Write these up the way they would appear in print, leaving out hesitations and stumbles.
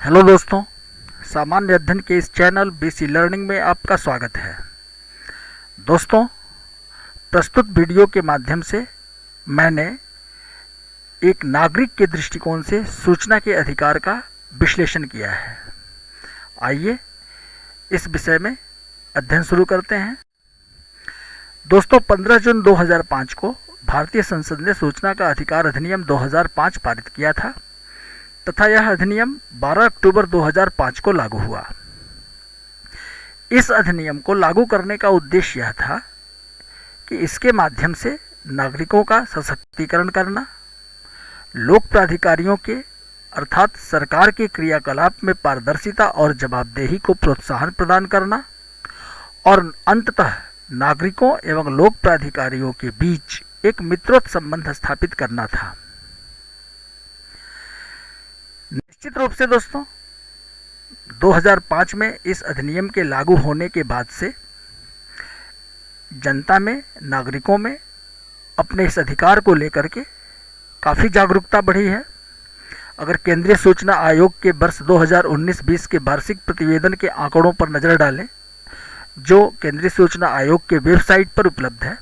Hello दोस्तों, सामान्य अध्ययन के इस चैनल बीसी लर्निंग में आपका स्वागत है। दोस्तों, प्रस्तुत वीडियो के माध्यम से मैंने एक नागरिक के दृष्टिकोण से सूचना के अधिकार का विश्लेषण किया है। आइए इस विषय में अध्ययन शुरू करते हैं। दोस्तों, 15 जून 2005 को भारतीय संसद ने सूचना का अधिकार अधिनियम 2005 पारित किया था तथा यह अधिनियम 12 अक्टूबर 2005 को लागू हुआ। इस अधिनियम को लागू करने का उद्देश्य यह था कि इसके माध्यम से नागरिकों का सशक्तिकरण करना, लोक प्राधिकारियों के अर्थात सरकार के क्रियाकलाप में पारदर्शिता और जवाबदेही को प्रोत्साहन प्रदान करना और अंततः नागरिकों एवं लोक प्राधिकारियों के बीच एक मित्रवत संबंध स्थापित करना था। निश्चित रूप से दोस्तों, 2005 में इस अधिनियम के लागू होने के बाद से जनता में, नागरिकों में अपने इस अधिकार को लेकर के काफ़ी जागरूकता बढ़ी है। अगर केंद्रीय सूचना आयोग के वर्ष 2019-20 के वार्षिक प्रतिवेदन के आंकड़ों पर नज़र डालें, जो केंद्रीय सूचना आयोग के वेबसाइट पर उपलब्ध है,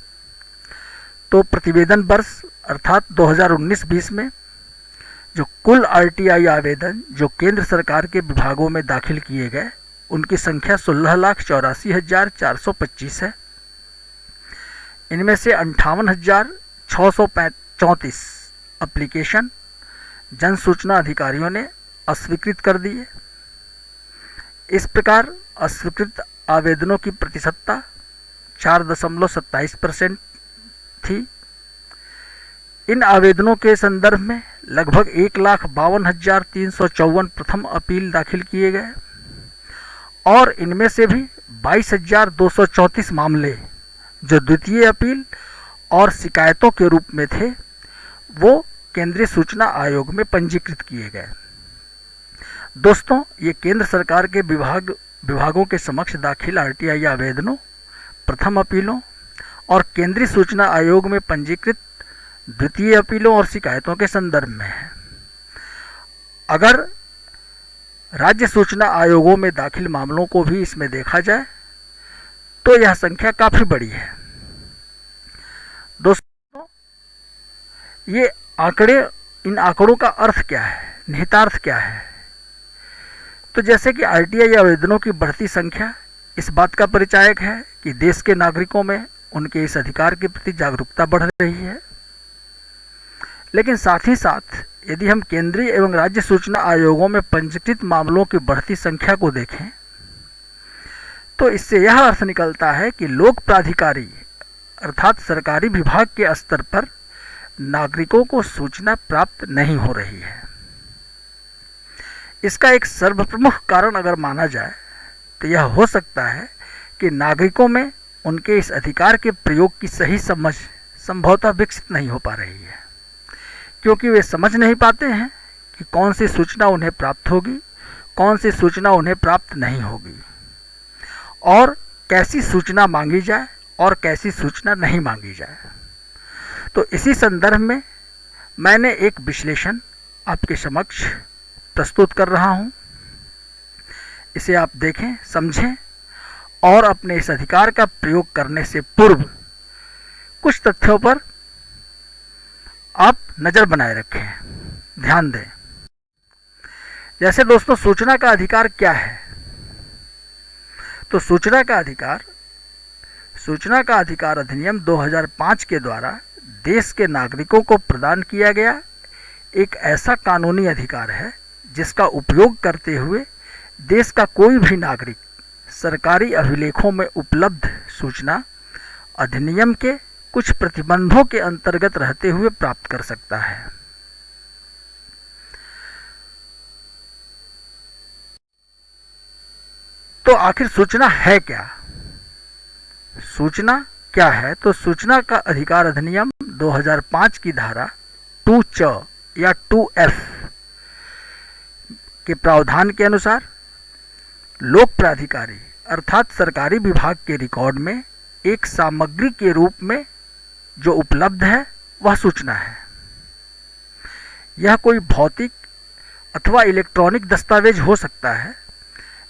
तो प्रतिवेदन वर्ष अर्थात 2019-20 में जो कुल आरटीआई आवेदन जो केंद्र सरकार के विभागों में दाखिल किए गए, उनकी संख्या 16,84,425 है। इनमें से 58,634 एप्लीकेशन जन सूचना अधिकारियों ने अस्वीकृत कर दी है। इस प्रकार अस्वीकृत आवेदनों की प्रतिशतता 4.27% थी। इन आवेदनों के संदर्भ में लगभग 1,52,354 प्रथम अपील दाखिल किए गए और इनमें से भी 22,234 मामले जो द्वितीय अपील और शिकायतों के रूप में थे, वो केंद्रीय सूचना आयोग में पंजीकृत किए गए। दोस्तों, ये केंद्र सरकार के विभागों के समक्ष दाखिल आरटीआई आवेदनों, प्रथम अपीलों और केंद्रीय सूचना आयोग में पंजीकृत द्वितीय अपीलों और शिकायतों के संदर्भ में है। अगर राज्य सूचना आयोगों में दाखिल मामलों को भी इसमें देखा जाए तो यह संख्या काफ़ी बड़ी है। दोस्तों, ये आंकड़े, इन आंकड़ों का अर्थ क्या है, निहितार्थ क्या है? तो जैसे कि आरटीआई आवेदनों की बढ़ती संख्या इस बात का परिचायक है कि देश के नागरिकों में उनके इस अधिकार के प्रति जागरूकता बढ़ रही है। लेकिन साथ ही साथ यदि हम केंद्रीय एवं राज्य सूचना आयोगों में पंजीकृत मामलों की बढ़ती संख्या को देखें तो इससे यह अर्थ निकलता है कि लोक प्राधिकारी अर्थात सरकारी विभाग के स्तर पर नागरिकों को सूचना प्राप्त नहीं हो रही है। इसका एक सर्वप्रमुख कारण अगर माना जाए तो यह हो सकता है कि नागरिकों में उनके इस अधिकार के प्रयोग की सही समझ संभवतः विकसित नहीं हो पा रही है, क्योंकि वे समझ नहीं पाते हैं कि कौन सी सूचना उन्हें प्राप्त होगी, कौन सी सूचना उन्हें प्राप्त नहीं होगी और कैसी सूचना मांगी जाए और कैसी सूचना नहीं मांगी जाए। तो इसी संदर्भ में मैंने एक विश्लेषण आपके समक्ष प्रस्तुत कर रहा हूँ। इसे आप देखें, समझें और अपने इस अधिकार का प्रयोग करने से पूर्व कुछ तथ्यों पर आप नज़र बनाए रखें, ध्यान दें। जैसे दोस्तों, सूचना का अधिकार क्या है? तो सूचना का अधिकार अधिनियम 2005 के द्वारा देश के नागरिकों को प्रदान किया गया एक ऐसा कानूनी अधिकार है जिसका उपयोग करते हुए देश का कोई भी नागरिक सरकारी अभिलेखों में उपलब्ध सूचना अधिनियम के कुछ प्रतिबंधों के अंतर्गत रहते हुए प्राप्त कर सकता है। तो आखिर सूचना है क्या? सूचना क्या है? तो सूचना का अधिकार अधिनियम 2005 की धारा 2C या 2F के प्रावधान के अनुसार लोक प्राधिकारी अर्थात सरकारी विभाग के रिकॉर्ड में एक सामग्री के रूप में जो उपलब्ध है वह सूचना है। यह कोई भौतिक अथवा इलेक्ट्रॉनिक दस्तावेज हो सकता है,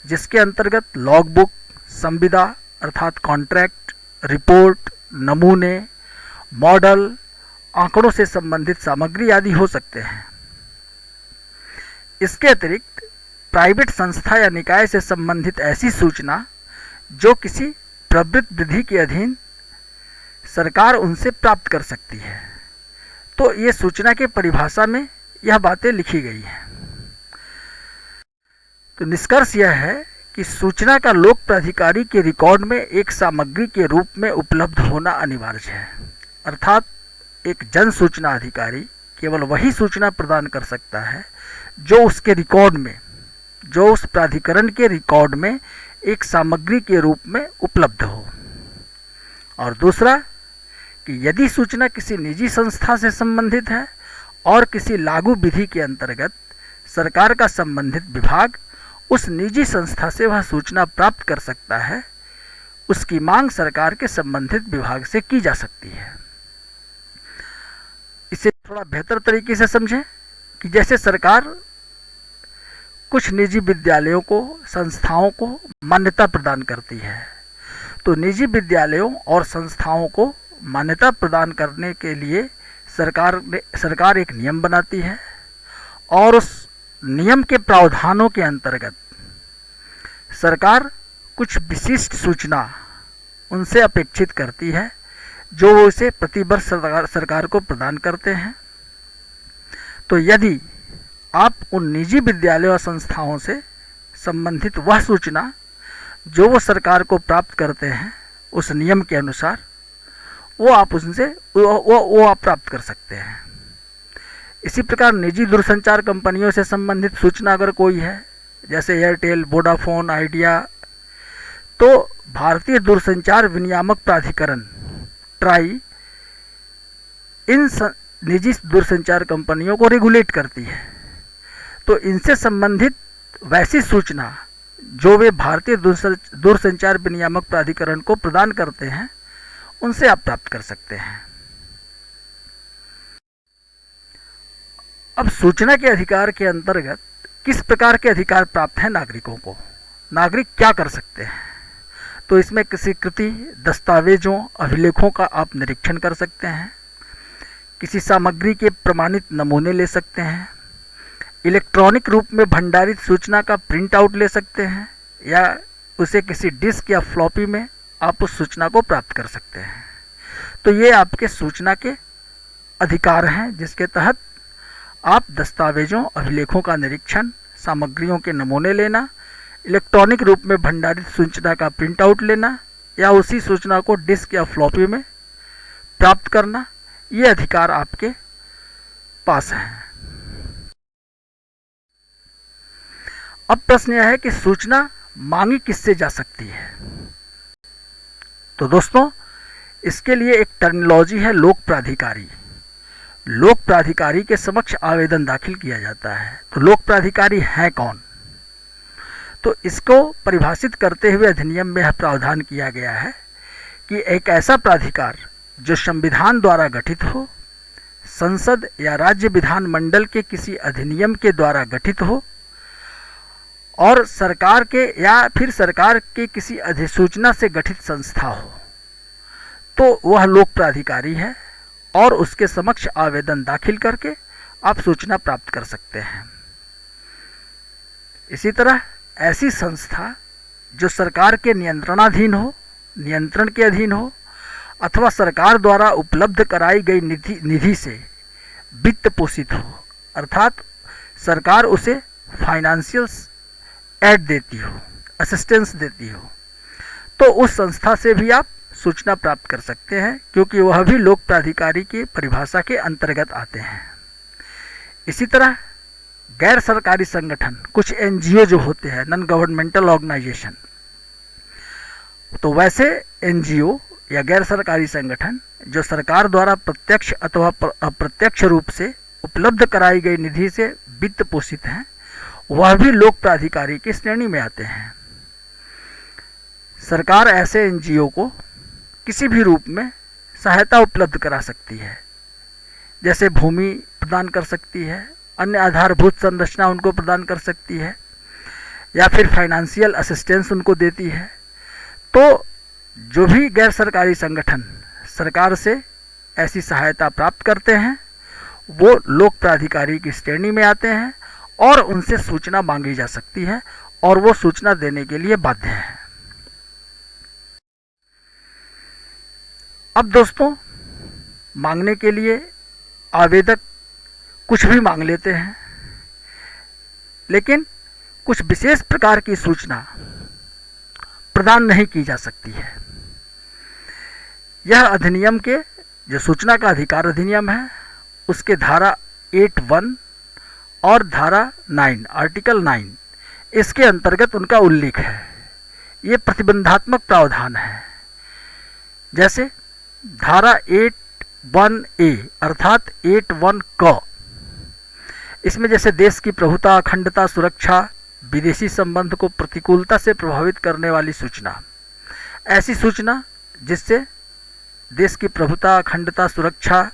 जिसके अंतर्गत लॉग बुक, संविदा अर्थात कॉन्ट्रैक्ट, रिपोर्ट, नमूने, मॉडल, आंकड़ों से संबंधित सामग्री आदि हो सकते हैं। इसके अतिरिक्त प्राइवेट संस्था या निकाय से संबंधित ऐसी सूचना जो किसी प्रवृत्त विधि के अधीन सरकार उनसे प्राप्त कर सकती है। तो ये सूचना के परिभाषा में यह बातें लिखी गई हैं। तो निष्कर्ष यह है कि सूचना का लोक प्राधिकारी के रिकॉर्ड में एक सामग्री के रूप में उपलब्ध होना अनिवार्य है, अर्थात एक जन सूचना अधिकारी केवल वही सूचना प्रदान कर सकता है जो उसके रिकॉर्ड में, जो उस प्राधिकरण के रिकॉर्ड में एक सामग्री के रूप में उपलब्ध हो। और दूसरा कि यदि सूचना किसी निजी संस्था से संबंधित है और किसी लागू विधि के अंतर्गत सरकार का संबंधित विभाग उस निजी संस्था से वह सूचना प्राप्त कर सकता है, उसकी मांग सरकार के संबंधित विभाग से की जा सकती है। इसे थोड़ा बेहतर तरीके से समझें कि जैसे सरकार कुछ निजी विद्यालयों को, संस्थाओं को मान्यता प्रदान करती है, तो निजी विद्यालयों और संस्थाओं को मान्यता प्रदान करने के लिए सरकार एक नियम बनाती है और उस नियम के प्रावधानों के अंतर्गत सरकार कुछ विशिष्ट सूचना उनसे अपेक्षित करती है जो वो इसे प्रतिवर्ष सरकार को प्रदान करते हैं। तो यदि आप उन निजी विद्यालयों और संस्थाओं से संबंधित वह सूचना जो वो सरकार को प्राप्त करते हैं उस नियम के अनुसार, वो आप उनसे वो आप प्राप्त कर सकते हैं। इसी प्रकार निजी दूरसंचार कंपनियों से संबंधित सूचना अगर कोई है, जैसे एयरटेल, वोडाफोन, आइडिया, तो भारतीय दूरसंचार विनियामक प्राधिकरण ट्राई इन निजी दूरसंचार कंपनियों को रेगुलेट करती है। तो इनसे संबंधित वैसी सूचना जो वे भारतीय दूरसंचार विनियामक प्राधिकरण को प्रदान करते हैं, उनसे आप प्राप्त कर सकते हैं। अब सूचना के अधिकार के अंतर्गत किस प्रकार के अधिकार प्राप्त हैं नागरिकों को, नागरिक क्या कर सकते हैं? तो इसमें किसी कृति, दस्तावेजों, अभिलेखों का आप निरीक्षण कर सकते हैं, किसी सामग्री के प्रमाणित नमूने ले सकते हैं, इलेक्ट्रॉनिक रूप में भंडारित सूचना का प्रिंट आउट ले सकते हैं, या उसे किसी डिस्क या फ्लॉपी में आप उस सूचना को प्राप्त कर सकते हैं। तो ये आपके सूचना के अधिकार हैं जिसके तहत आप दस्तावेजों, अभिलेखों का निरीक्षण, सामग्रियों के नमूने लेना, इलेक्ट्रॉनिक रूप में भंडारित सूचना का प्रिंट आउट लेना या उसी सूचना को डिस्क या फ्लॉपी में प्राप्त करना, ये अधिकार आपके पास हैं। अब प्रश्न यह है कि सूचना मांगी किससे जा सकती है? तो दोस्तों, इसके लिए एक टर्मिनोलॉजी है लोक प्राधिकारी। लोक प्राधिकारी के समक्ष आवेदन दाखिल किया जाता है। तो लोक प्राधिकारी है कौन? तो इसको परिभाषित करते हुए अधिनियम में यह प्रावधान किया गया है कि एक ऐसा प्राधिकार जो संविधान द्वारा गठित हो, संसद या राज्य विधानमंडल के किसी अधिनियम के द्वारा गठित हो और सरकार के या फिर सरकार के किसी अधिसूचना से गठित संस्था हो, तो वह लोक प्राधिकारी है और उसके समक्ष आवेदन दाखिल करके आप सूचना प्राप्त कर सकते हैं। इसी तरह ऐसी संस्था जो सरकार के नियंत्रणाधीन हो, नियंत्रण के अधीन हो अथवा सरकार द्वारा उपलब्ध कराई गई निधि से वित्त पोषित हो, अर्थात सरकार उसे फाइनेंशियल एड देती हो, असिस्टेंस देती हो, तो उस संस्था से भी आप सूचना प्राप्त कर सकते हैं, क्योंकि वह भी लोक प्राधिकारी की परिभाषा के अंतर्गत आते हैं। इसी तरह गैर सरकारी संगठन, कुछ एनजीओ जो होते हैं, नॉन गवर्नमेंटल ऑर्गेनाइजेशन, तो वैसे एनजीओ या गैर सरकारी संगठन जो सरकार द्वारा प्रत्यक्ष अथवा अप्रत्यक्ष रूप से उपलब्ध कराई गई निधि से वित्त पोषित हैं, वह भी लोक प्राधिकारी की श्रेणी में आते हैं। सरकार ऐसे एनजीओ को किसी भी रूप में सहायता उपलब्ध करा सकती है, जैसे भूमि प्रदान कर सकती है अन्य आधारभूत संरचना उनको प्रदान कर सकती है, या फिर फाइनेंशियल असिस्टेंस उनको देती है। तो जो भी गैर सरकारी संगठन सरकार से ऐसी सहायता प्राप्त करते हैं वो लोक प्राधिकारी की श्रेणी में आते हैं और उनसे सूचना मांगी जा सकती है और वो सूचना देने के लिए बाध्य हैं। अब दोस्तों, मांगने के लिए आवेदक कुछ भी मांग लेते हैं, लेकिन कुछ विशेष प्रकार की सूचना प्रदान नहीं की जा सकती है। यह अधिनियम के जो सूचना का अधिकार अधिनियम है उसके धारा 8(1) और धारा 9 आर्टिकल 9 इसके अंतर्गत उनका उल्लेख है। ये प्रतिबंधात्मक प्रावधान है। जैसे धारा 8(1)(a) अर्थात 8(1) क, इसमें जैसे देश की प्रभुता, अखंडता, सुरक्षा, विदेशी संबंध को प्रतिकूलता से प्रभावित करने वाली सूचना, ऐसी सूचना जिससे देश की प्रभुता, अखंडता, सुरक्षा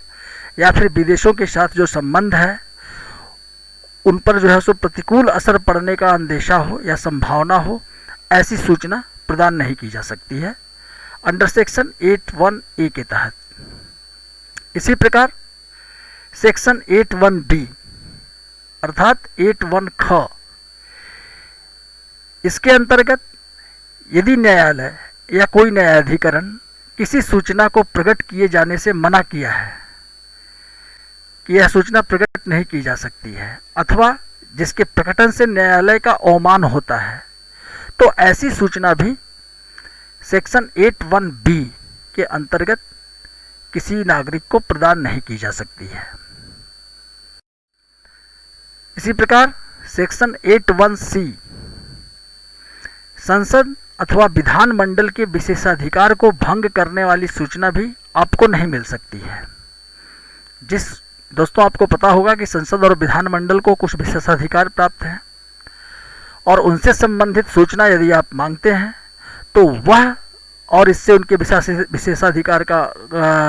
या फिर विदेशों के साथ जो संबंध है उन पर जो है सो प्रतिकूल असर पड़ने का अंदेशा हो या संभावना हो, ऐसी सूचना प्रदान नहीं की जा सकती है अंडर सेक्शन 8(1)(a) के तहत। इसी प्रकार सेक्शन 8(1)(b) अर्थात 8(1) ख, इसके अंतर्गत यदि न्यायालय या कोई न्यायाधिकरण किसी सूचना को प्रकट किए जाने से मना किया है कि यह सूचना प्रकट नहीं की जा सकती है, अथवा जिसके प्रकटन से न्यायालय का अवमान होता है, तो ऐसी सूचना भी सेक्शन 8(1)(b) के अंतर्गत किसी नागरिक को प्रदान नहीं की जा सकती है। इसी प्रकार सेक्शन 8(1)(c) संसद अथवा विधानमंडल के विशेषाधिकार को भंग करने वाली सूचना भी आपको नहीं मिल सकती है। दोस्तों, आपको पता होगा कि संसद और विधानमंडल को कुछ विशेषाधिकार प्राप्त हैं और उनसे संबंधित सूचना यदि आप मांगते हैं तो वह और इससे उनके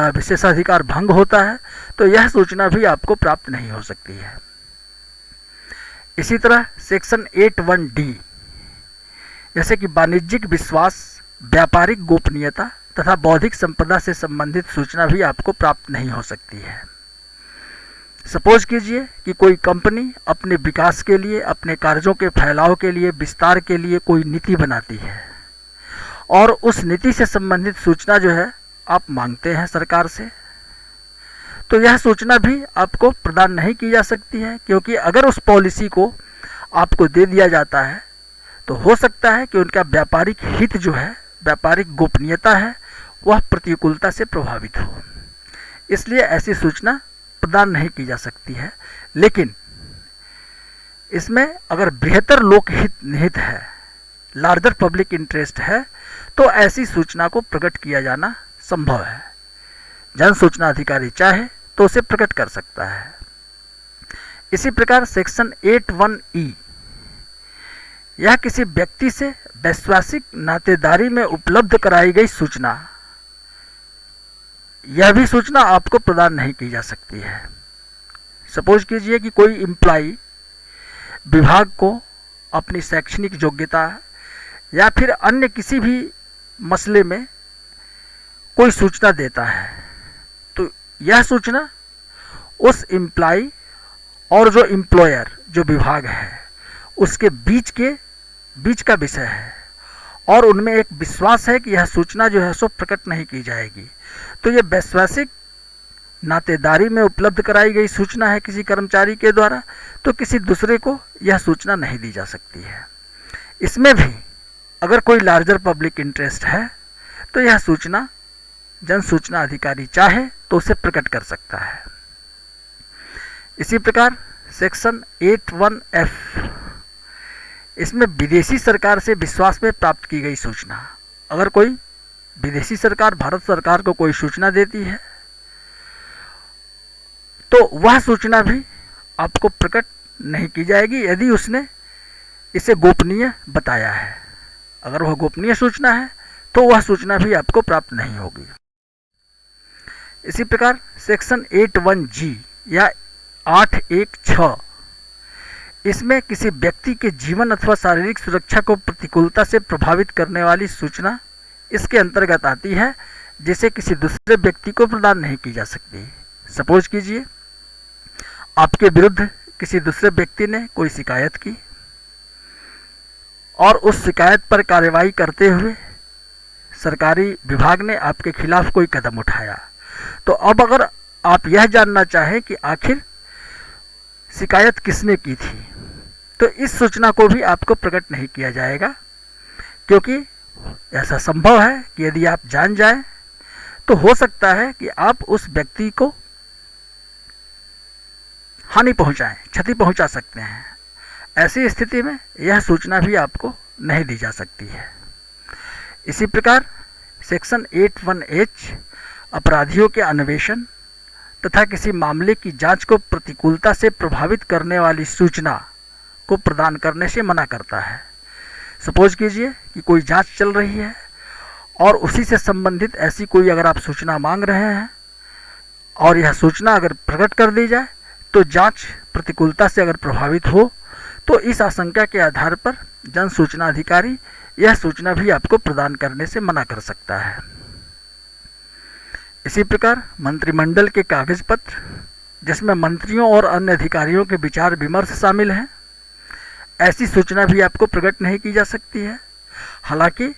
विशेषाधिकार भंग होता है, तो यह सूचना भी आपको प्राप्त नहीं हो सकती है। इसी तरह सेक्शन 8(1)(d) जैसे कि वाणिज्यिक विश्वास, व्यापारिक गोपनीयता तथा बौद्धिक संपदा से संबंधित सूचना भी आपको प्राप्त नहीं हो सकती है। सपोज कीजिए कि कोई कंपनी अपने विकास के लिए, अपने कार्यों के फैलाव के लिए, विस्तार के लिए कोई नीति बनाती है और उस नीति से संबंधित सूचना जो है आप मांगते हैं सरकार से, तो यह सूचना भी आपको प्रदान नहीं की जा सकती है, क्योंकि अगर उस पॉलिसी को आपको दे दिया जाता है तो हो सकता है कि उनका व्यापारिक हित जो है, व्यापारिक गोपनीयता है, वह प्रतिकूलता से प्रभावित हो। इसलिए ऐसी सूचना प्रदान नहीं की जा सकती है। लेकिन इसमें अगर बृहत्तर लोकहित निहित है, लार्जर पब्लिक इंटरेस्ट है, तो ऐसी सूचना को प्रकट किया जाना संभव है। जन सूचना अधिकारी चाहे तो उसे प्रकट कर सकता है। इसी प्रकार सेक्शन 8(1)(e) यह किसी व्यक्ति से वैश्वासिक नातेदारी में उपलब्ध कराई गई सूचना, यह भी सूचना आपको प्रदान नहीं की जा सकती है। सपोज कीजिए कि कोई एम्प्लॉय विभाग को अपनी शैक्षणिक योग्यता या फिर अन्य किसी भी मसले में कोई सूचना देता है, तो यह सूचना उस एम्प्लॉय और जो एम्प्लॉयर, जो विभाग है, उसके बीच का विषय है और उनमें एक विश्वास है कि यह सूचना जो है सो प्रकट नहीं की जाएगी। तो ये वैश्वासिक नातेदारी में उपलब्ध कराई गई सूचना है किसी कर्मचारी के द्वारा, तो किसी दूसरे को यह सूचना नहीं दी जा सकती है। इसमें भी अगर कोई लार्जर पब्लिक इंटरेस्ट है तो यह सूचना जन सूचना अधिकारी चाहे तो उसे प्रकट कर सकता है। इसी प्रकार सेक्शन 8(1)(f) इसमें विदेशी सरकार से विश्वास में प्राप्त की गई सूचना, अगर कोई विदेशी सरकार भारत सरकार को कोई सूचना देती है तो वह सूचना भी आपको प्रकट नहीं की जाएगी यदि उसने इसे गोपनीय बताया है। अगर वह गोपनीय सूचना है तो वह सूचना भी आपको प्राप्त नहीं होगी। इसी प्रकार सेक्शन 8(1)(g) या 8(1)(6) इसमें किसी व्यक्ति के जीवन अथवा शारीरिक सुरक्षा को प्रतिकूलता से प्रभावित करने वाली सूचना इसके अंतर्गत आती है, जिसे किसी दूसरे व्यक्ति को प्रदान नहीं की जा सकती। सपोज कीजिए आपके विरुद्ध किसी दूसरे व्यक्ति ने कोई शिकायत की और उस शिकायत पर कार्रवाई करते हुए सरकारी विभाग ने आपके खिलाफ कोई कदम उठाया। तो अब अगर आप यह जानना चाहें कि आखिर शिकायत किसने की थी, तो इस सूचना को भी आपको प्रकट नहीं किया जाएगा, क्योंकि ऐसा संभव है कि यदि आप जान जाएं तो हो सकता है कि आप उस व्यक्ति को हानि पहुंचाएं, क्षति पहुंचा सकते हैं। ऐसी स्थिति में यह सूचना भी आपको नहीं दी जा सकती है। इसी प्रकार सेक्शन 81H अपराधियों के अन्वेषण तथा किसी मामले की जांच को प्रतिकूलता से प्रभावित करने वाली सूचना को प्रदान करने से मना करता है। सपोज कीजिए कि कोई जांच चल रही है और उसी से संबंधित ऐसी कोई अगर आप सूचना मांग रहे हैं और यह सूचना अगर प्रकट कर दी जाए तो जांच प्रतिकूलता से अगर प्रभावित हो, तो इस आशंका के आधार पर जन सूचना अधिकारी यह सूचना भी आपको प्रदान करने से मना कर सकता है। इसी प्रकार मंत्रिमंडल के कागज पत्र, जिसमें मंत्रियों और अन्य अधिकारियों के विचार विमर्श शामिल हैं, ऐसी सूचना भी आपको प्रकट नहीं की जा सकती है। हालांकि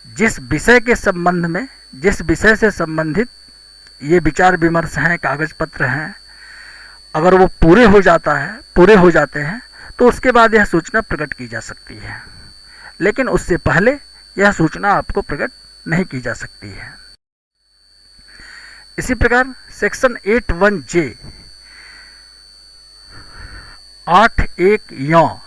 जिस विषय के संबंध में, जिस विषय से संबंधित ये विचार विमर्श हैं, कागज पत्र हैं, अगर वो पूरे हो जाते हैं तो उसके बाद यह सूचना प्रकट की जा सकती है, लेकिन उससे पहले यह सूचना आपको प्रकट नहीं की जा सकती है। इसी प्रकार सेक्शन 81J 8(1)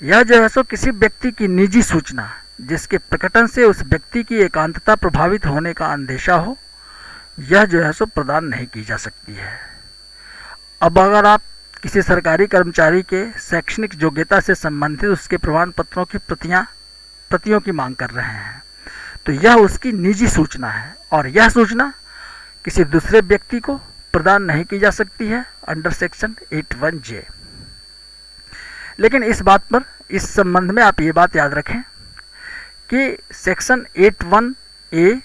यह जो है सो किसी व्यक्ति की निजी सूचना जिसके प्रकटन से उस व्यक्ति की एकांतता प्रभावित होने का अंदेशा हो, यह जो है सो प्रदान नहीं की जा सकती है। अब अगर आप किसी सरकारी कर्मचारी के शैक्षणिक योग्यता से संबंधित उसके प्रमाण पत्रों की प्रतियों की मांग कर रहे हैं, तो यह उसकी निजी सूचना है और यह सूचना किसी दूसरे व्यक्ति को प्रदान नहीं की जा सकती है अंडर सेक्शन 81J। लेकिन इस संबंध में आप ये बात याद रखें कि सेक्शन 81A,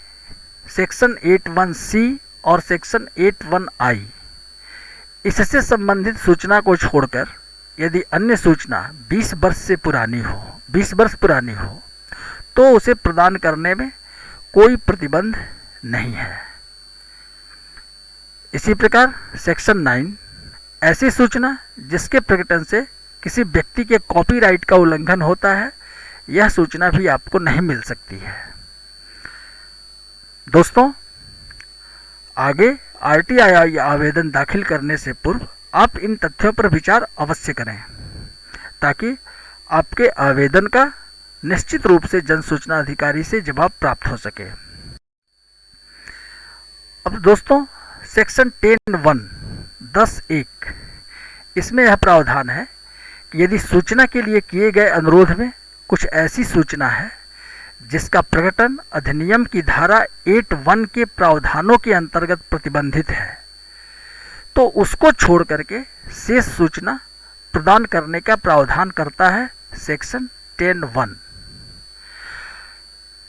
सेक्शन 81C और सेक्शन 81I इससे संबंधित सूचना को छोड़कर यदि अन्य सूचना 20 वर्ष पुरानी हो तो उसे प्रदान करने में कोई प्रतिबंध नहीं है। इसी प्रकार सेक्शन 9 ऐसी सूचना जिसके प्रकटन से किसी व्यक्ति के कॉपीराइट का उल्लंघन होता है, यह सूचना भी आपको नहीं मिल सकती है। दोस्तों, आगे RTI आवेदन दाखिल करने से पूर्व आप इन तथ्यों पर विचार अवश्य करें, ताकि आपके आवेदन का निश्चित रूप से जन सूचना अधिकारी से जवाब प्राप्त हो सके। अब दोस्तों, सेक्शन 10(1) इसमें यह प्रावधान है कि यदि सूचना के लिए किए गए अनुरोध में कुछ ऐसी सूचना है जिसका प्रकटन अधिनियम की धारा 8(1) के प्रावधानों के अंतर्गत प्रतिबंधित है, तो उसको छोड़ करके शेष सूचना प्रदान करने का प्रावधान करता है सेक्शन 10(1).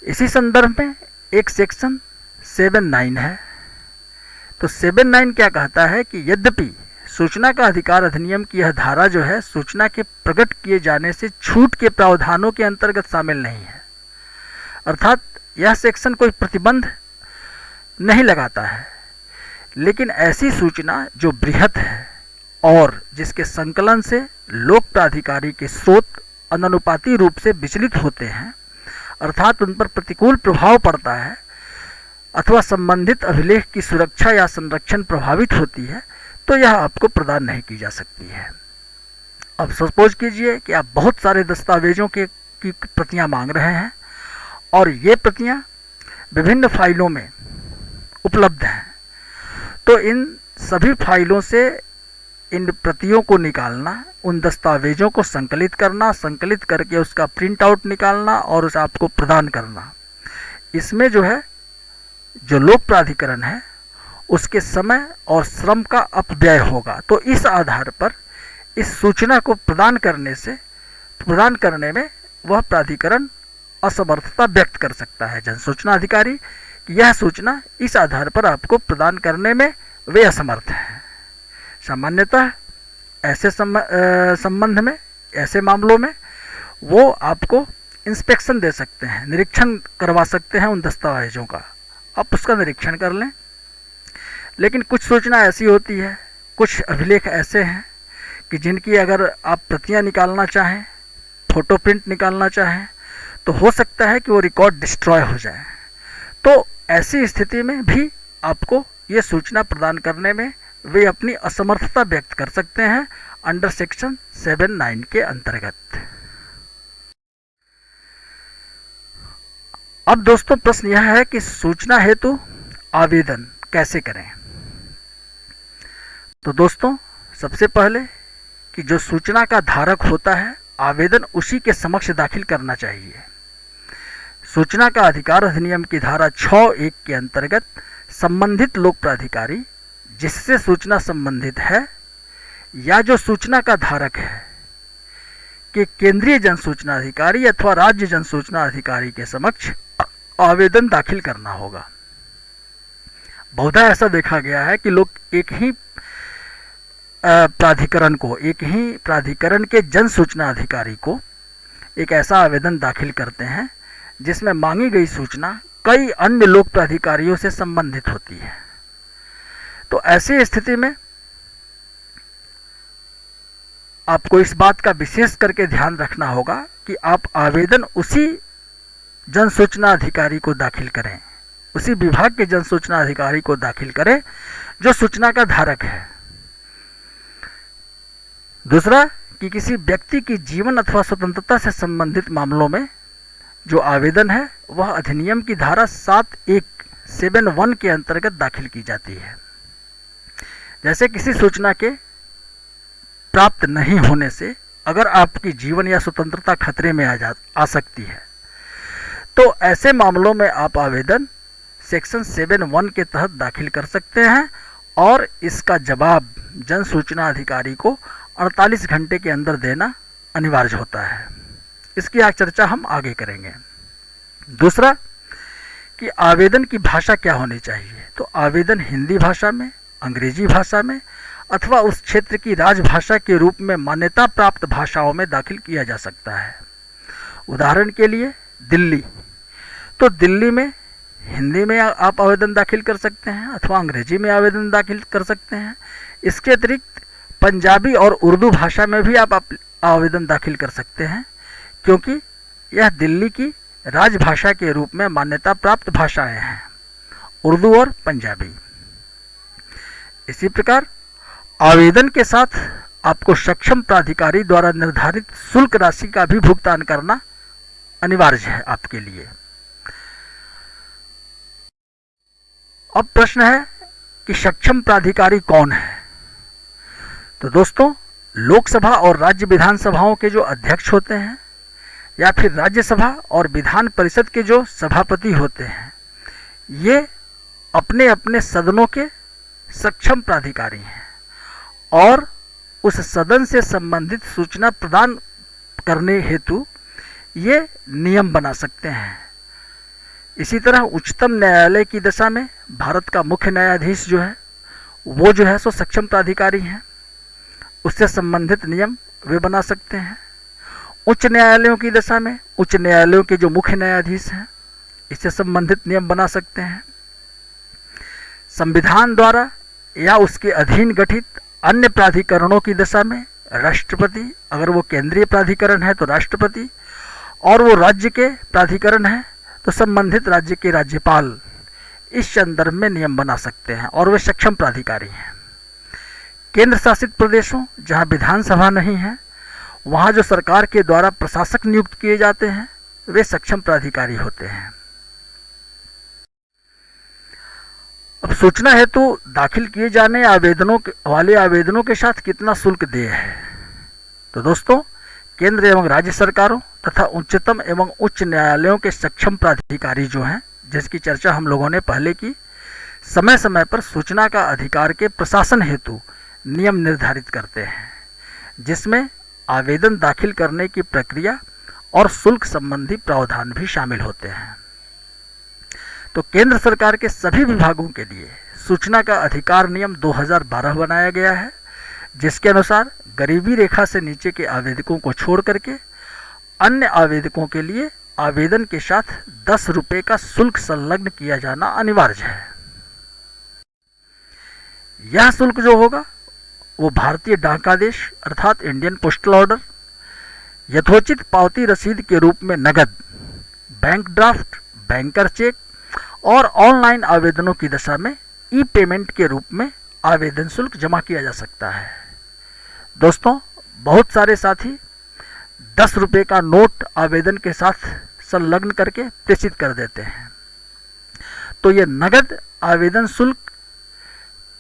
इसी संदर्भ में एक सेक्शन 7(9) है। तो 7(9) क्या कहता है कि यद्यपि सूचना का अधिकार अधिनियम की यह धारा जो है सूचना के प्रकट किए जाने से छूट के प्रावधानों के अंतर्गत शामिल नहीं है, अर्थात यह सेक्शन कोई प्रतिबंध नहीं लगाता है, लेकिन ऐसी सूचना जो बृहत है और जिसके संकलन से लोक प्राधिकारी के स्रोत अनुपाती रूप से विचलित होते हैं, अर्थात उन पर प्रतिकूल प्रभाव पड़ता है अथवा संबंधित अभिलेख की सुरक्षा या संरक्षण प्रभावित होती है, तो यह आपको प्रदान नहीं की जा सकती है। अब सपोज कीजिए कि आप बहुत सारे दस्तावेजों की प्रतियां मांग रहे हैं और ये प्रतियां विभिन्न फाइलों में उपलब्ध हैं, तो इन सभी फाइलों से इन प्रतियों को निकालना, उन दस्तावेजों को संकलित करना, संकलित करके उसका प्रिंट आउट निकालना और उसे आपको प्रदान करना, इसमें जो लोक प्राधिकरण है उसके समय और श्रम का अपव्यय होगा। तो इस आधार पर इस सूचना को प्रदान करने में वह प्राधिकरण असमर्थता व्यक्त कर सकता है। जन सूचना अधिकारी की यह सूचना इस आधार पर आपको प्रदान करने में वे असमर्थ हैं। सामान्यतः ऐसे संबंध में, ऐसे मामलों में वो आपको इंस्पेक्शन दे सकते हैं, निरीक्षण करवा सकते हैं उन दस्तावेजों का, आप उसका निरीक्षण कर लें। लेकिन कुछ सूचना ऐसी होती है, कुछ अभिलेख ऐसे हैं कि जिनकी अगर आप प्रतियां निकालना चाहें, फोटो प्रिंट निकालना चाहें, तो हो सकता है कि वो रिकॉर्ड डिस्ट्रॉय हो जाए। तो ऐसी स्थिति में भी आपको ये सूचना प्रदान करने में वे अपनी असमर्थता व्यक्त कर सकते हैं अंडर सेक्शन 7(9) के अंतर्गत। अब दोस्तों प्रश्न यह है कि सूचना हेतु आवेदन कैसे करें। तो दोस्तों सबसे पहले कि जो सूचना का धारक होता है, आवेदन उसी के समक्ष दाखिल करना चाहिए। सूचना का अधिकार अधिनियम की धारा 6(1) के अंतर्गत संबंधित लोक प्राधिकारी जिससे सूचना संबंधित है या जो सूचना का धारक है कि केंद्रीय जन सूचना अधिकारी अथवा राज्य जन सूचना अधिकारी के समक्ष आवेदन दाखिल करना होगा। बहुधा ऐसा देखा गया है कि लोग एक ही प्राधिकरण के जन सूचना अधिकारी को एक ऐसा आवेदन दाखिल करते हैं जिसमें मांगी गई सूचना कई अन्य लोक प्राधिकारियों से संबंधित होती है। तो ऐसी स्थिति में आपको इस बात का विशेष करके ध्यान रखना होगा कि आप आवेदन उसी जन सूचना अधिकारी को दाखिल करें, उसी विभाग के जन सूचना अधिकारी को दाखिल करें जो सूचना का धारक है। दूसरा कि किसी व्यक्ति की जीवन अथवा स्वतंत्रता से संबंधित मामलों में जो आवेदन है वह अधिनियम की धारा 7(1) के अंतर्गत दाखिल की जाती है। जैसे किसी सूचना के प्राप्त नहीं होने से अगर आपकी जीवन या स्वतंत्रता खतरे में आ सकती है, तो ऐसे मामलों में आप आवेदन सेक्शन 7(1) के तहत दाखिल कर सकते हैं और इसका जवाब जन सूचना अधिकारी को 48 घंटे के अंदर देना अनिवार्य होता है। इसकी चर्चा हम आगे करेंगे। दूसरा कि आवेदन की भाषा क्या होनी चाहिए। तो आवेदन हिंदी भाषा में, अंग्रेजी भाषा में अथवा उस क्षेत्र की राजभाषा के रूप में मान्यता प्राप्त भाषाओं में दाखिल किया जा सकता है। उदाहरण के लिए दिल्ली, तो दिल्ली में हिंदी में आप आवेदन दाखिल कर सकते हैं अथवा अंग्रेजी में आवेदन दाखिल कर सकते हैं। इसके अतिरिक्त पंजाबी और उर्दू भाषा में भी आप आवेदन दाखिल कर सकते हैं, क्योंकि यह दिल्ली की राजभाषा के रूप में मान्यता प्राप्त भाषाएं हैं, उर्दू और पंजाबी। इसी प्रकार आवेदन के साथ आपको सक्षम प्राधिकारी द्वारा निर्धारित शुल्क राशि का भी भुगतान करना अनिवार्य है आपके लिए। अब प्रश्न है कि सक्षम प्राधिकारी कौन है। तो दोस्तों लोकसभा और राज्य विधानसभाओं के जो अध्यक्ष होते हैं या फिर राज्यसभा और विधान परिषद के जो सभापति होते हैं, ये अपने अपने सदनों के सक्षम प्राधिकारी हैं और उस सदन से संबंधित सूचना प्रदान करने हेतु ये नियम बना सकते हैं। इसी तरह उच्चतम न्यायालय की दशा में भारत का मुख्य न्यायाधीश जो है वो जो है सो सक्षम प्राधिकारी हैं, उससे संबंधित नियम वे बना सकते हैं। उच्च न्यायालयों की दशा में उच्च न्यायालयों के जो मुख्य न्यायाधीश हैं इससे संबंधित नियम बना सकते हैं। संविधान द्वारा या उसके अधीन गठित अन्य प्राधिकरणों की दशा में राष्ट्रपति, अगर वो केंद्रीय प्राधिकरण है तो राष्ट्रपति, और वो राज्य के प्राधिकरण है तो संबंधित राज्य के राज्यपाल इस संदर्भ में नियम बना सकते हैं और वे सक्षम प्राधिकारी हैं। केंद्र शासित प्रदेशों जहां विधानसभा नहीं है वहां जो सरकार के द्वारा प्रशासक नियुक्त किए जाते हैं वे सक्षम प्राधिकारी होते हैं। अब सूचना हेतु दाखिल किए जाने वाले आवेदनों के साथ कितना शुल्क देय है। तो दोस्तों केंद्र एवं राज्य सरकारों तथा उच्चतम एवं उच्च न्यायालयों के सक्षम प्राधिकारी जो हैं, जिसकी चर्चा हम लोगों ने पहले की, समय समय पर सूचना का अधिकार के प्रशासन हेतु नियम निर्धारित करते हैं। जिसमें आवेदन दाखिल करने की प्रक्रिया और शुल्क संबंधी प्रावधान भी शामिल होते हैं। तो केंद्र सरकार के सभी विभागों के लिए सूचना का अधिकार नियम 2012 बनाया गया है, जिसके अनुसार गरीबी रेखा से नीचे के आवेदकों को छोड़ करके अन्य आवेदकों के लिए आवेदन के साथ 10 रुपये का शुल्क संलग्न किया जाना अनिवार्य है। यह शुल्क जो होगा वो भारतीय डाक आदेश अर्थात इंडियन पोस्टल ऑर्डर, यथोचित पावती रसीद के रूप में नकद, बैंक ड्राफ्ट, बैंकर चेक और ऑनलाइन आवेदनों की दशा में ई पेमेंट के रूप में आवेदन शुल्क जमा किया जा सकता है। दोस्तों, बहुत सारे साथी 10 रुपये का नोट आवेदन के साथ संलग्न करके प्रेषित कर देते हैं। तो ये नगद आवेदन शुल्क,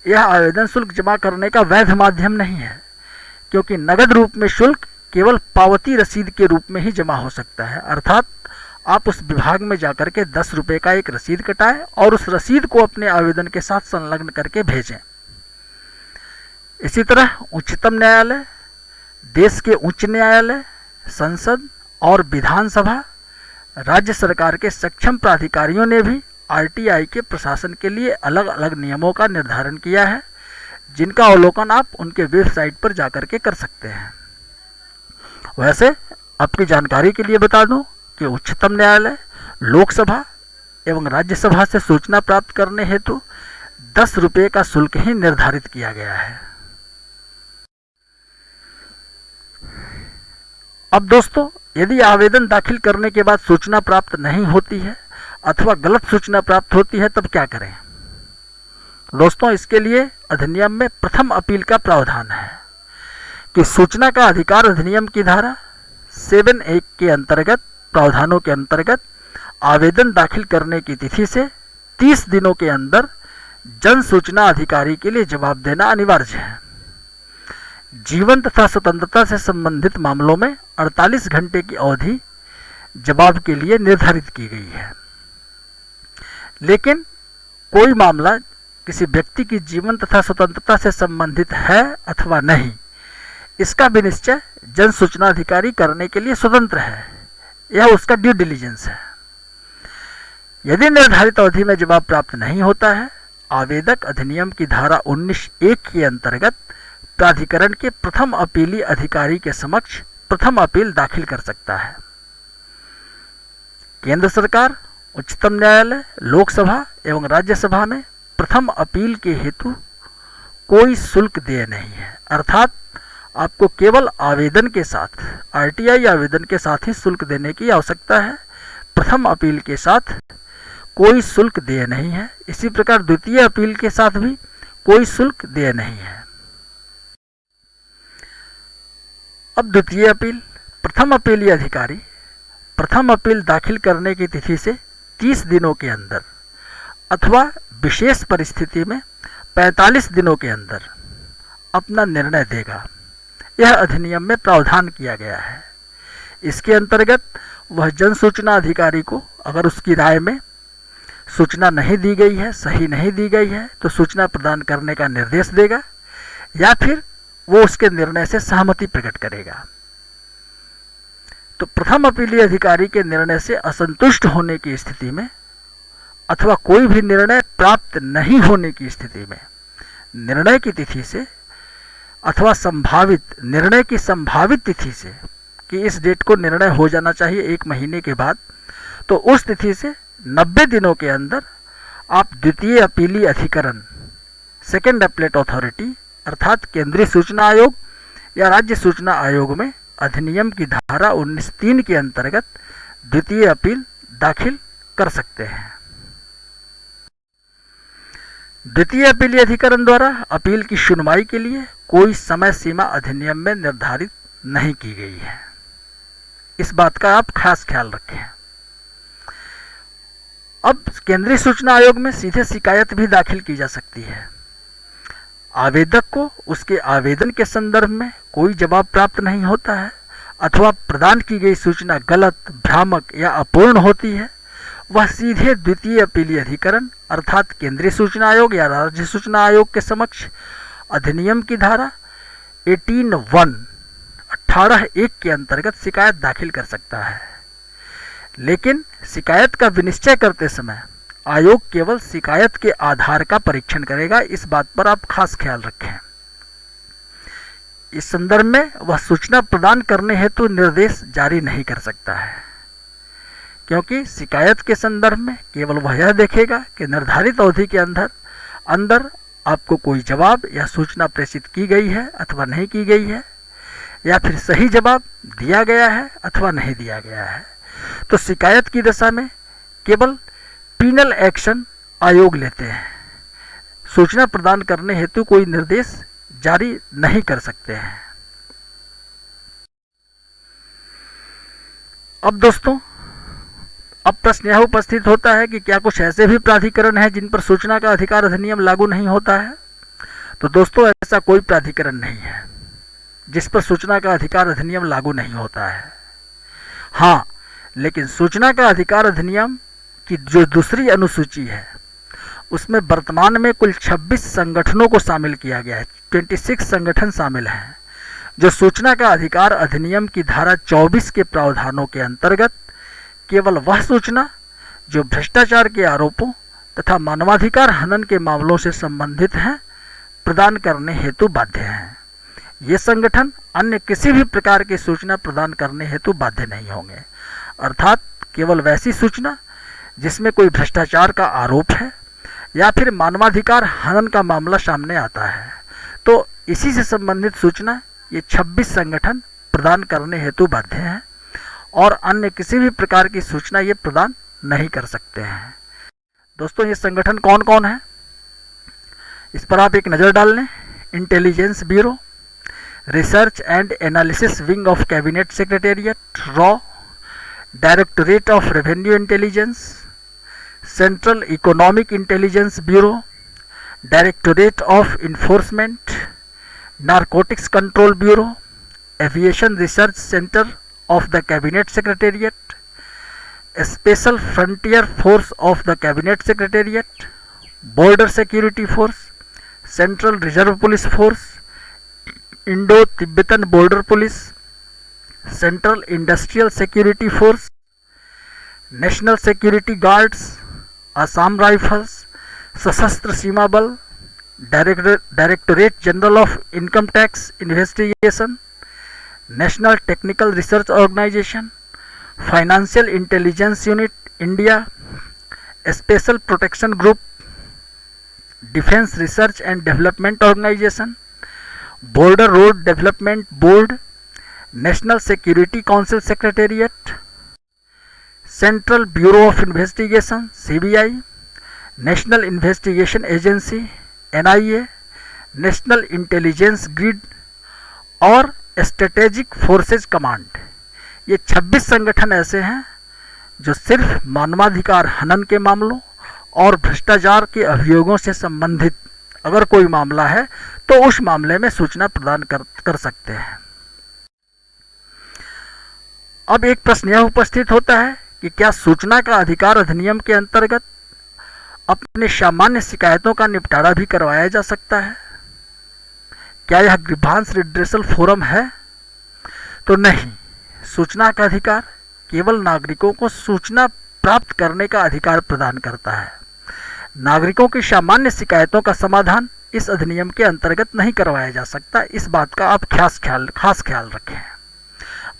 यह आवेदन शुल्क जमा करने का वैध माध्यम नहीं है, क्योंकि नगद रूप में शुल्क केवल पावती रसीद के रूप में ही जमा हो सकता है। अर्थात आप उस विभाग में जाकर के 10 रुपये का एक रसीद कटाएं और उस रसीद को अपने आवेदन के साथ संलग्न करके भेजें। इसी तरह उच्चतम न्यायालय, देश के उच्च न्यायालय, संसद और विधानसभा, राज्य सरकार के सक्षम प्राधिकारियों ने भी आरटीआई के प्रशासन के लिए अलग अलग नियमों का निर्धारण किया है, जिनका अवलोकन आप उनके वेबसाइट पर जाकर के कर सकते हैं। वैसे आपकी जानकारी के लिए बता दूं कि उच्चतम न्यायालय, लोकसभा एवं राज्यसभा से सूचना प्राप्त करने हेतु 10 रुपये का शुल्क ही निर्धारित किया गया है। अब दोस्तों, यदि आवेदन दाखिल करने के बाद सूचना प्राप्त नहीं होती है अथवा गलत सूचना प्राप्त होती है, तब क्या करें? दोस्तों, इसके लिए अधिनियम में प्रथम अपील का प्रावधान है कि सूचना का अधिकार अधिनियम की धारा 7(1) के अंतर्गत प्रावधानों के अंतर्गत आवेदन दाखिल करने की तिथि से 30 दिनों के अंदर जन सूचना अधिकारी के लिए जवाब देना अनिवार्य है। जीवन तथा स्वतंत्रता से संबंधित मामलों में 48 घंटे की अवधि जवाब के लिए निर्धारित की गई है। लेकिन कोई मामला किसी व्यक्ति की जीवन तथा स्वतंत्रता से संबंधित है अथवा नहीं, इसका विनिश्चय जन सूचना अधिकारी करने के लिए स्वतंत्र है। यह उसका ड्यू डिलिजेंस है। यदि निर्धारित अवधि में जवाब प्राप्त नहीं होता है, आवेदक अधिनियम की धारा 19(1) के अंतर्गत प्राधिकरण के प्रथम अपीली अधिकारी के समक्ष प्रथम अपील दाखिल कर सकता है। केंद्र सरकार, उच्चतम न्यायालय, लोकसभा एवं राज्यसभा में प्रथम अपील के हेतु कोई शुल्क देय नहीं है। अर्थात आपको केवल आवेदन के साथ, आरटीआई आवेदन के साथ ही शुल्क देने की आवश्यकता है। प्रथम अपील के साथ कोई शुल्क देय नहीं है। इसी प्रकार द्वितीय अपील के साथ भी कोई शुल्क देय नहीं है। अब द्वितीय अपील, प्रथम अपीली अधिकारी प्रथम अपील दाखिल करने की तिथि से 30 दिनों के अंदर अथवा विशेष परिस्थिति में 45 दिनों के अंदर अपना निर्णय देगा। यह अधिनियम में प्रावधान किया गया है। इसके अंतर्गत वह जन सूचना अधिकारी को अगर उसकी राय में सूचना नहीं दी गई है, सही नहीं दी गई है, तो सूचना प्रदान करने का निर्देश देगा या फिर वो उसके निर्णय से सहमति प्रकट करेगा। तो प्रथम अपीली अधिकारी के निर्णय से असंतुष्ट होने की स्थिति में अथवा कोई भी निर्णय प्राप्त नहीं होने की स्थिति में निर्णय की तिथि से अथवा निर्णय की संभावित तिथि से कि इस डेट को निर्णय हो जाना चाहिए 1 महीने के बाद, तो उस तिथि से 90 दिनों के अंदर आप द्वितीय अपीली अधिकरण, सेकेंड अपीलेट अथॉरिटी अर्थात केंद्रीय सूचना आयोग या राज्य सूचना आयोग में अधिनियम की धारा 19(3) के अंतर्गत द्वितीय अपील दाखिल कर सकते हैं। द्वितीय अपीली अधिकरण द्वारा अपील की सुनवाई के लिए कोई समय सीमा अधिनियम में निर्धारित नहीं की गई है। इस बात का आप खास ख्याल रखें। अब केंद्रीय सूचना आयोग में सीधे शिकायत भी दाखिल की जा सकती है। आवेदक को उसके आवेदन के संदर्भ में कोई जवाब प्राप्त नहीं होता है अथवा प्रदान की गई सूचना गलत, भ्रामक या अपूर्ण होती है, वह सीधे द्वितीय अपीली अधिकरण अर्थात केंद्रीय सूचना आयोग या राज्य सूचना आयोग के समक्ष अधिनियम की धारा 18(1) 18(1) के अंतर्गत शिकायत दाखिल कर सकता है। लेकिन शिकायत का विनिश्चय करते समय आयोग केवल शिकायत के आधार का परीक्षण करेगा, इस बात पर आप खास ख्याल रखें। इस संदर्भ में वह सूचना प्रदान करने हेतु निर्देश जारी नहीं कर सकता है, क्योंकि शिकायत के संदर्भ में केवल वह यह देखेगा कि निर्धारित अवधि के अंदर आपको कोई जवाब या सूचना प्रेषित की गई है अथवा नहीं की गई है, या फिर सही जवाब दिया गया है अथवा नहीं दिया गया है। तो शिकायत की दशा में केवल पीनल एक्शन आयोग लेते हैं, सूचना प्रदान करने हेतु कोई निर्देश जारी नहीं कर सकते हैं। अब दोस्तों, अब प्रश्न यह उपस्थित होता है कि क्या कुछ ऐसे भी प्राधिकरण हैं जिन पर सूचना का अधिकार अधिनियम लागू नहीं होता है? तो दोस्तों, ऐसा कोई प्राधिकरण नहीं है जिस पर सूचना का अधिकार अधिनियम लागू नहीं होता है। हाँ, लेकिन सूचना का अधिकार अधिनियम की जो दूसरी अनुसूची है उसमें वर्तमान में कुल 26 संगठनों को शामिल किया गया है। 26 संगठन शामिल हैं जो सूचना का अधिकार अधिनियम की धारा 24 के प्रावधानों के अंतर्गत केवल वह सूचना जो भ्रष्टाचार के आरोपों तथा मानवाधिकार हनन के मामलों से संबंधित हैं प्रदान करने हेतु बाध्य हैं। ये संगठन अन्य किसी भी प्रकार की सूचना प्रदान करने हेतु बाध्य नहीं होंगे, अर्थात केवल वैसी सूचना जिसमें कोई भ्रष्टाचार का आरोप है या फिर मानवाधिकार हनन का मामला सामने आता है, तो इसी से संबंधित सूचना ये 26 संगठन प्रदान करने हेतु बाध्य हैं और अन्य किसी भी प्रकार की सूचना ये प्रदान नहीं कर सकते हैं। दोस्तों, ये संगठन कौन कौन है इस पर आप एक नज़र डाल लें। Intelligence bureau, research and analysis wing of cabinet secretariat raw, directorate of revenue intelligence, central economic intelligence bureau, directorate of enforcement, narcotics control bureau, aviation research centre of the cabinet secretariat, special frontier force of the cabinet secretariat, border security force, central reserve police force, Indo Tibetan border police, central industrial security force, national security guards, Assam rifles, सशस्त्र सीमा बल, directorate general of income tax investigation, national technical research organisation, financial intelligence unit India, special protection group, defence research and development organisation, border road development board, national security council secretariat, central bureau of investigation CBI, national investigation agency NIA, national intelligence grid और strategic forces command. ये 26 संगठन ऐसे हैं जो सिर्फ मानवाधिकार हनन के मामलों और भ्रष्टाचार के अभियोगों से संबंधित अगर कोई मामला है तो उस मामले में सूचना प्रदान कर सकते हैं। अब एक प्रश्न यह उपस्थित होता है कि क्या सूचना का अधिकार अधिनियम के अंतर्गत अपने सामान्य शिकायतों का निपटारा भी करवाया जा सकता है? क्या यह ग्रीवांस रिड्रेसल फोरम है? तो नहीं, सूचना का अधिकार केवल नागरिकों को सूचना प्राप्त करने का अधिकार प्रदान करता है। नागरिकों की सामान्य शिकायतों का समाधान इस अधिनियम के अंतर्गत नहीं करवाया जा सकता, इस बात का आप खास ख्याल रखें।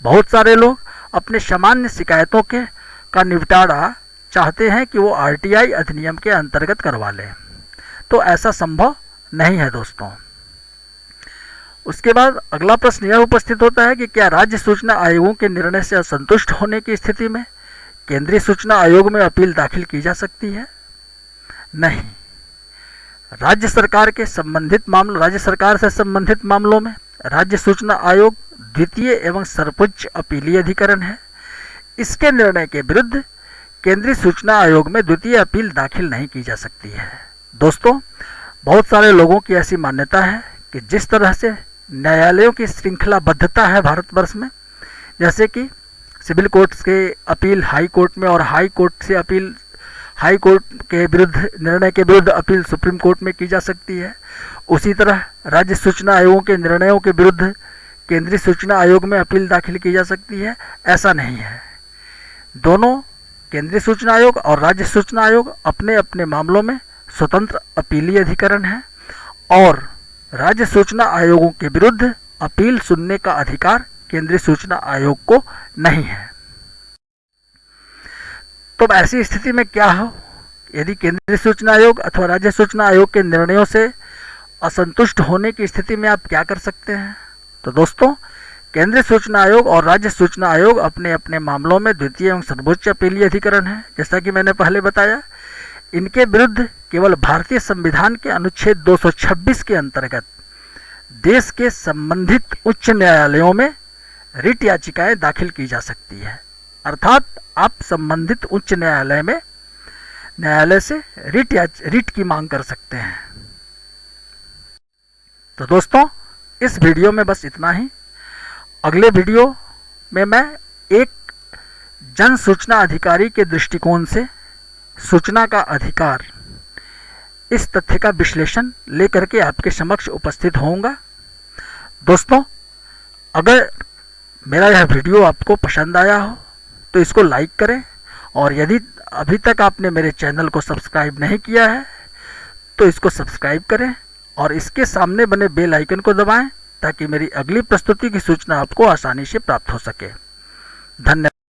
बहुत सारे लोग अपने सामान्य शिकायतों का निपटारा चाहते हैं कि वो आरटीआई अधिनियम के अंतर्गत करवा लें, तो ऐसा संभव नहीं है दोस्तों। उसके बाद अगला प्रश्न यह उपस्थित होता है कि क्या राज्य सूचना आयोगों के निर्णय से असंतुष्ट होने की स्थिति में केंद्रीय सूचना आयोग में अपील दाखिल की जा सकती है? नहीं, राज्य सरकार से संबंधित मामलों में राज्य सूचना आयोग द्वितीय एवं सर्वोच्च अपीलीय अधिकरण है। इसके निर्णय के विरुद्ध केंद्रीय सूचना आयोग में द्वितीय अपील दाखिल नहीं की जा सकती है। दोस्तों, बहुत सारे लोगों की ऐसी मान्यता है कि जिस तरह से न्यायालयों की श्रृंखलाबद्धता है भारतवर्ष में, जैसे कि सिविल कोर्ट के अपील हाई कोर्ट में और हाई कोर्ट से अपील हाई कोर्ट के विरुद्ध निर्णय के विरुद्ध अपील सुप्रीम कोर्ट में की जा सकती है, उसी तरह राज्य सूचना आयोगों के निर्णयों के विरुद्ध केंद्रीय सूचना आयोग में अपील दाखिल की जा सकती है, ऐसा नहीं है। दोनों केंद्रीय सूचना आयोग और राज्य सूचना आयोग अपने अपने मामलों में स्वतंत्र अपीलीय अधिकरण है और राज्य सूचना आयोगों के विरुद्ध अपील सुनने का अधिकार केंद्रीय सूचना आयोग को नहीं है। तो अब ऐसी स्थिति में क्या हो, यदि केंद्रीय सूचना आयोग अथवा राज्य सूचना आयोग के निर्णयों से असंतुष्ट होने की स्थिति में आप क्या कर सकते हैं? तो दोस्तों, केंद्रीय सूचना आयोग और राज्य सूचना आयोग अपने अपने मामलों में द्वितीय एवं सर्वोच्च अपीलीय अधिकरण है। जैसा कि मैंने पहले बताया, इनके विरुद्ध केवल भारतीय संविधान के अनुच्छेद 226 के अंतर्गत देश के संबंधित उच्च न्यायालयों में रिट याचिकाएं दाखिल की जा सकती है। अर्थात आप संबंधित उच्च न्यायालय से रिट की मांग कर सकते हैं। तो दोस्तों, इस वीडियो में बस इतना ही। अगले वीडियो में मैं एक जन सूचना अधिकारी के दृष्टिकोण से सूचना का अधिकार, इस तथ्य का विश्लेषण लेकर के आपके समक्ष उपस्थित होऊंगा। दोस्तों, अगर मेरा यह वीडियो आपको पसंद आया हो तो इसको लाइक करें और यदि अभी तक आपने मेरे चैनल को सब्सक्राइब नहीं किया है तो इसको सब्सक्राइब करें और इसके सामने बने बेल आइकन को दबाएं ताकि मेरी अगली प्रस्तुति की सूचना आपको आसानी से प्राप्त हो सके। धन्यवाद।